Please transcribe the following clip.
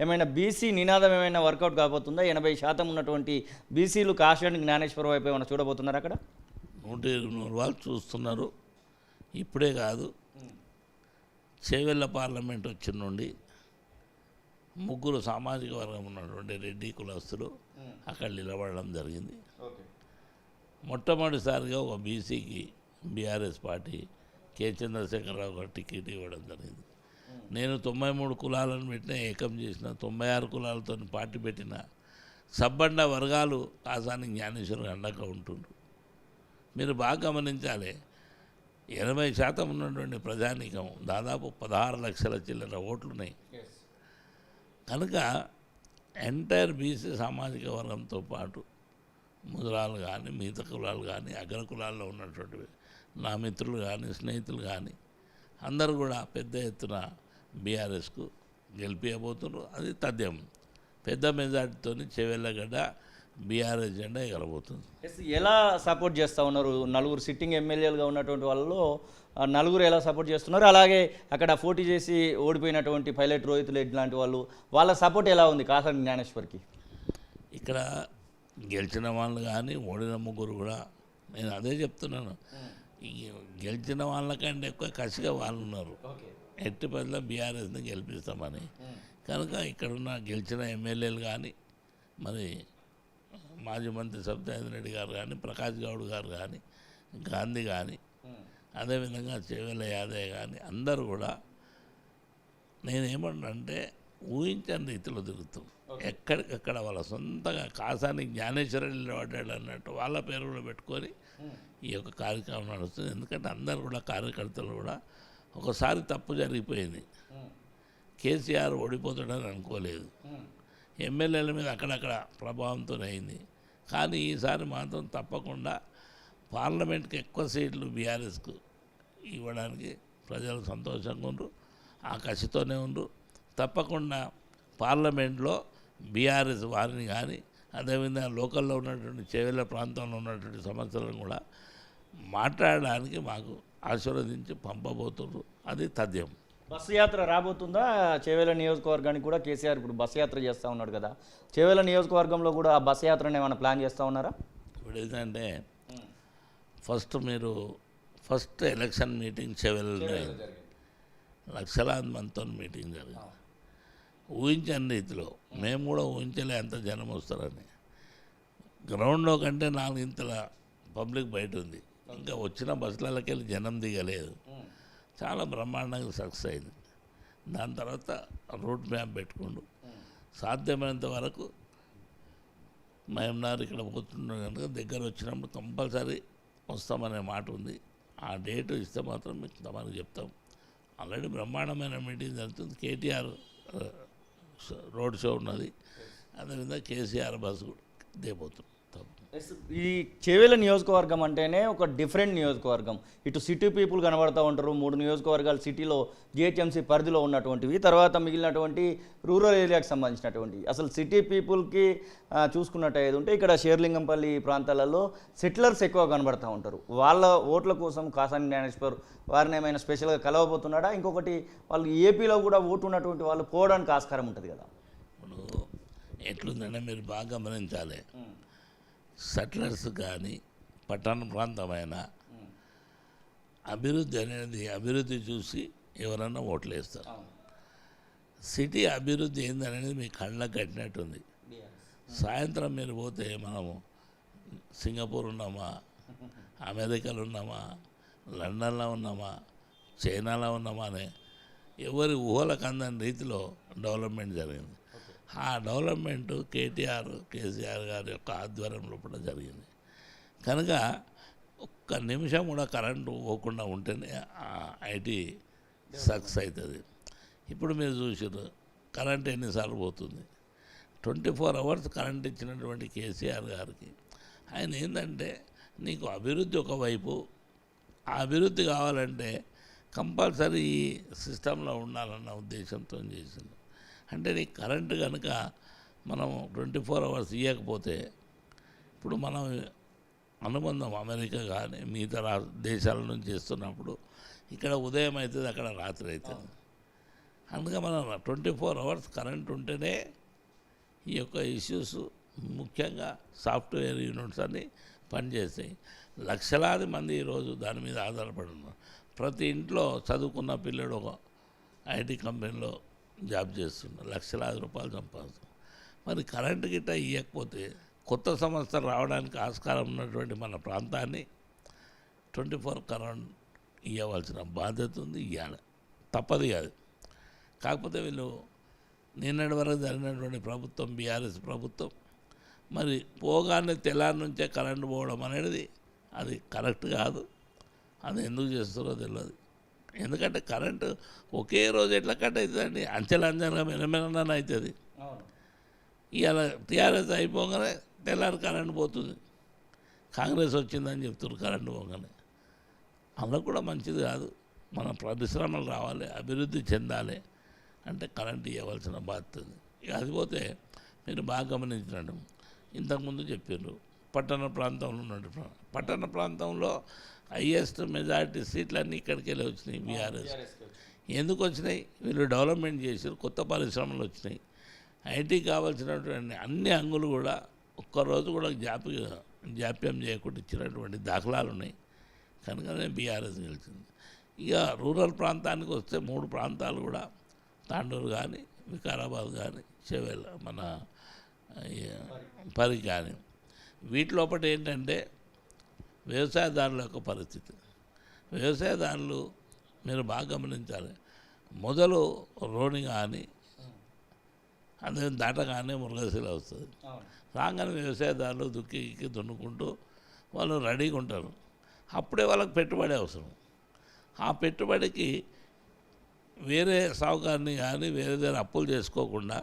ఏమైనా బీసీ నినాదం ఏమైనా వర్కౌట్ కాబోతుందా? 80% ఉన్నటువంటి బీసీలు కాశీనాథ్ జ్ఞానేశ్వర్ వైపు ఏమైనా చూడబోతున్నారు అక్కడ? 120 వాళ్ళు చూస్తున్నారు. ఇప్పుడే కాదు, చేవెళ్ళ పార్లమెంట్ వచ్చిన నుండి ముగ్గురు సామాజిక వర్గం ఉన్నటువంటి రెడ్డి కులస్తులు అక్కడ నిలబడడం జరిగింది. మొట్టమొదటిసారిగా ఒక బీసీకి బీఆర్ఎస్ పార్టీ కె చంద్రశేఖరరావు గారు టికెట్ ఇవ్వడం జరిగింది. నేను 93 కులాలను పెట్టిన, ఏకం చేసిన 96 కులాలతో పార్టీ పెట్టిన సబ్బండ వర్గాలు కాసాని జ్ఞానేశ్వర్ అండగా ఉంటుండ్రు. మీరు బాగా గమనించాలి, 80% ఉన్నటువంటి ప్రజానీకం దాదాపు 16 లక్షల చిల్లర ఓట్లున్నాయి. కనుక ఎంటైర్ బీసీ సామాజిక వర్గంతో పాటు ముద్రాలు కానీ, మిగతా కులాలు కానీ, అగ్ర కులాల్లో ఉన్నటువంటి నా మిత్రులు కానీ, స్నేహితులు కానీ అందరూ కూడా పెద్ద ఎత్తున బీఆర్ఎస్కు గెలిపించబోతున్నారు. అది తథ్యం. పెద్ద మెజార్టీతో చెవెళ్ళగడ్డ బీఆర్ఎస్ జెండా ఎగరబోతుంది. ఎలా సపోర్ట్ చేస్తూ ఉన్నారు? నలుగురు సిట్టింగ్ ఎమ్మెల్యేలుగా ఉన్నటువంటి వాళ్ళలో నలుగురు ఎలా సపోర్ట్ చేస్తున్నారు? అలాగే అక్కడ పోటీ చేసి ఓడిపోయినటువంటి పైలట్ రోహిత్ రెడ్డి లాంటి వాళ్ళ సపోర్ట్ ఎలా ఉంది కాసాని జ్ఞానేశ్వర్కి? ఇక్కడ గెలిచిన వాళ్ళు కానీ ఓడిన ముగ్గురు కూడా నేను అదే చెప్తున్నాను, ఈ గెలిచిన వాళ్ళకంటే ఎక్కువ కసిగా వాళ్ళు ఉన్నారు. ఎట్టి పదిలో బీఆర్ఎస్ని గెలిపిస్తామని. కనుక ఇక్కడున్న గెలిచిన ఎమ్మెల్యేలు కానీ, మరి మాజీ మంత్రి సత్యనారాయణ రెడ్డి గారు కానీ, ప్రకాష్ గౌడ్ గారు కానీ, గాంధీ కానీ, అదేవిధంగా చేవెళ్ళ యాదయ్య కానీ అందరూ కూడా నేనేమంటే ఊహించని రీతిలో తిరుగుతాం. ఎక్కడికక్కడ వాళ్ళ సొంతగా కాసాని జ్ఞానేశ్వరుడు నిలబడ్డాడు అన్నట్టు వాళ్ళ పేరు కూడా పెట్టుకొని ఈ యొక్క కార్యక్రమం నడుస్తుంది. ఎందుకంటే అందరు కూడా కార్యకర్తలు కూడా ఒకసారి తప్పు జరిగిపోయింది, కేసీఆర్ ఓడిపోతాడని అనుకోలేదు, ఎమ్మెల్యేల మీద అక్కడక్కడ ప్రభావంతో అయింది. కానీ ఈసారి మాత్రం తప్పకుండా పార్లమెంట్కి ఎక్కువ సీట్లు బీఆర్ఎస్కు ఇవ్వడానికి ప్రజలు సంతోషంగా ఉండ్రు, ఆ కసితోనే ఉండ్రు. తప్పకుండా పార్లమెంట్లో బీఆర్ఎస్ వారిని కానీ, అదేవిధంగా లోకల్లో ఉన్నటువంటి చేవెళ్ళ ప్రాంతంలో ఉన్నటువంటి సమస్యలను కూడా మాట్లాడడానికి మాకు ఆశీర్వదించి పంపబోతున్నారు. అది తథ్యం. బస్సు యాత్ర రాబోతుందా చేవెళ్ళ నియోజకవర్గానికి కూడా? కేసీఆర్ ఇప్పుడు బస్సు యాత్ర చేస్తూ ఉన్నాడు కదా, చేవెళ్ళ నియోజకవర్గంలో కూడా ఆ బస్సు యాత్రను ఏమైనా ప్లాన్ చేస్తూ ఉన్నారా? ఇప్పుడు ఏంటంటే ఫస్ట్ ఎలక్షన్ మీటింగ్ చేవెళ్ళలో లక్షలాది మందితో మీటింగ్ జరిగింది. ఊహించని రీతిలో మేము కూడా ఊహించలే అంత జనం వస్తారని. గ్రౌండ్లో కంటే 4 ఇంతల పబ్లిక్ బయట ఉంది. ఇంకా వచ్చిన బస్సులకి వెళ్ళి జనం దిగలేదు. చాలా బ్రహ్మాండంగా సక్సెస్ అయింది. దాని తర్వాత రూట్ మ్యాప్ పెట్టుకుంటూ సాధ్యమైనంత వరకు మహమ్నార్ ఇక్కడ పోతున్నాం కనుక దగ్గర వచ్చినప్పుడు కంపల్సరీ వస్తామనే మాట ఉంది. ఆ డేటు ఇస్తే మాత్రం మీకు తమకు చెప్తాం. ఆల్రెడీ బ్రహ్మాండమైన మీటింగ్ జరుగుతుంది. కేటీఆర్ రోడ్ షో ఉన్నది, అదేవిధంగా కేసీఆర్ బస్సు కూడా దిగబోతుంది. ఈ చేవెళ్ళ నియోజకవర్గం అంటేనే ఒక డిఫరెంట్ నియోజకవర్గం. ఇటు సిటీ పీపుల్ కనబడుతూ ఉంటారు. 3 నియోజకవర్గాలు సిటీలో జిహెచ్ఎంసీ పరిధిలో ఉన్నటువంటివి, తర్వాత మిగిలినటువంటి రూరల్ ఏరియాకి సంబంధించినటువంటి. అసలు సిటీ పీపుల్కి చూసుకున్నట్టు ఉంటే ఇక్కడ షేర్లింగంపల్లి ప్రాంతాలలో సెటిలర్స్ ఎక్కువ కనబడుతూ ఉంటారు. వాళ్ళ ఓట్ల కోసం కాసాని జ్ఞానేశ్వర్ వారిని ఏమైనా స్పెషల్గా కలవబోతున్నాడా? ఇంకొకటి, వాళ్ళు ఏపీలో కూడా ఓటు ఉన్నటువంటి వాళ్ళు పోవడానికి ఆస్కారం ఉంటుంది కదా. ఇప్పుడు ఎట్లుందంటే మీరు బాగా గమనించాలి, సెటిలర్స్ కానీ పట్టణ ప్రాంతమైన అభివృద్ధి చూసి ఎవరన్నా ఓట్లు వేస్తారు. సిటీ అభివృద్ధి ఏందనేది మీ కళ్ళకు కట్టినట్టుంది. సాయంత్రం మీరు పోతే మనము సింగపూర్ ఉన్నామా, అమెరికాలో ఉన్నామా, లండన్లో ఉన్నామా, చైనాలో ఉన్నామా అనే ఎవరి ఊహలకు అందని రీతిలో డెవలప్మెంట్ జరిగింది. ఆ డెవలప్మెంటు కేసీఆర్ గారి యొక్క ఆధ్వర్యంలో కూడా జరిగింది. కనుక ఒక్క నిమిషం కూడా కరెంటు పోకుండా ఉంటేనే ఐటీ సక్సెస్ అవుతుంది. ఇప్పుడు మీరు చూసారు కరెంట్ ఎన్నిసార్లు పోతుంది. 24 అవర్స్ కరెంట్ ఇచ్చినటువంటి కేసీఆర్ గారికి ఆయన ఏంటంటే, నీకు అభివృద్ధి ఒకవైపు, ఆ అభివృద్ధి కావాలంటే కంపల్సరీ ఈ సిస్టంలో ఉండాలన్న ఉద్దేశంతో చేసింది. అంటే నీకు కరెంటు కనుక మనం 24 అవర్స్ ఇవ్వకపోతే, ఇప్పుడు మనం అనుబంధం అమెరికా కానీ మిగతా దేశాల నుంచి చేస్తున్నప్పుడు ఇక్కడ ఉదయం అవుతుంది, అక్కడ రాత్రి అవుతుంది. అందుకే మనం 24 అవర్స్ కరెంట్ ఉంటేనే ఈ యొక్క ఇష్యూస్ ముఖ్యంగా సాఫ్ట్వేర్ యూనిట్స్ అన్నీ పనిచేస్తాయి. లక్షలాది మంది ఈరోజు దాని మీద ఆధారపడి ఉన్నారు. ప్రతి ఇంట్లో చదువుకున్న పిల్లడు ఒక ఐటీ కంపెనీలో జాబ్ చేస్తున్నారు, లక్షలాది రూపాయలు సంపాదిస్తున్నారు. మరి కరెంటు గిట్ట ఇవ్వకపోతే కొత్త సంస్థలు రావడానికి ఆస్కారం ఉన్నటువంటి మన ప్రాంతాన్ని 24 కరెంట్ ఇవ్వవలసిన బాధ్యత ఉంది, ఇవ్వాలి, తప్పదు కాదు. కాకపోతే వీళ్ళు నిన్నటి వరకు జరిగినటువంటి ప్రభుత్వం బీఆర్ఎస్ ప్రభుత్వం మరి పోగానే తెల్లారి నుంచే కరెంటు పోవడం అనేది అది కరెక్ట్ కాదు. అది ఎందుకు చేస్తారో తెలియదు. ఎందుకంటే కరెంటు ఒకే రోజు ఎట్లా కట్ అవుతుందండి, అంచెలంచెలుగా మెనమెనని అవుతుంది. ఇవాళ టీఆర్ఎస్ అయిపోగానే తెల్లారి కరెంటు పోతుంది, కాంగ్రెస్ వచ్చిందని చెప్తున్నారు కరెంటు పోగానే. అందులో కూడా మంచిది కాదు. మన పరిశ్రమలు రావాలి, అభివృద్ధి చెందాలి అంటే కరెంటు ఇవ్వవలసిన బాధ్యత ఉంది. ఇక అది పోతే మీరు బాగా గమనించినట్టు ఇంతకుముందు చెప్పారు పట్టణ ప్రాంతంలో ఉన్నట్టు, పట్టణ ప్రాంతంలో హైయెస్ట్ మెజారిటీ సీట్లన్నీ ఇక్కడికి వెళ్ళి వచ్చినాయి బీఆర్ఎస్. ఎందుకు వచ్చినాయి? వీళ్ళు డెవలప్మెంట్ చేశారు, కొత్త పరిశ్రమలు వచ్చినాయి, ఐటీ కావాల్సినటువంటి అన్ని అంగులు కూడా ఒక్కరోజు కూడా జాప్యం చేయకుండా ఇచ్చినటువంటి దాఖలాలు ఉన్నాయి. కనుకనే బీఆర్ఎస్ గెలిచింది. ఇక రూరల్ ప్రాంతానికి వస్తే 3 ప్రాంతాలు కూడా తాండూరు కానీ, వికారాబాద్ కానీ, చెవెల్ మన పరి కానీ, వీటిలోపటి ఏంటంటే వ్యవసాయదారుల యొక్క పరిస్థితి. వ్యవసాయదారులు మీరు బాగా గమనించాలి. మొదలు రోణి కానీ అదే దాటగానే మురుగశిల వస్తుంది. రాగానే వ్యవసాయదారులు దుక్కి దున్నుకుంటూ వాళ్ళు రెడీగా ఉంటారు. అప్పుడే వాళ్ళకి పెట్టుబడి అవసరం. ఆ పెట్టుబడికి వేరే సావుకారిని కానీ వేరే దగ్గర అప్పులు చేసుకోకుండా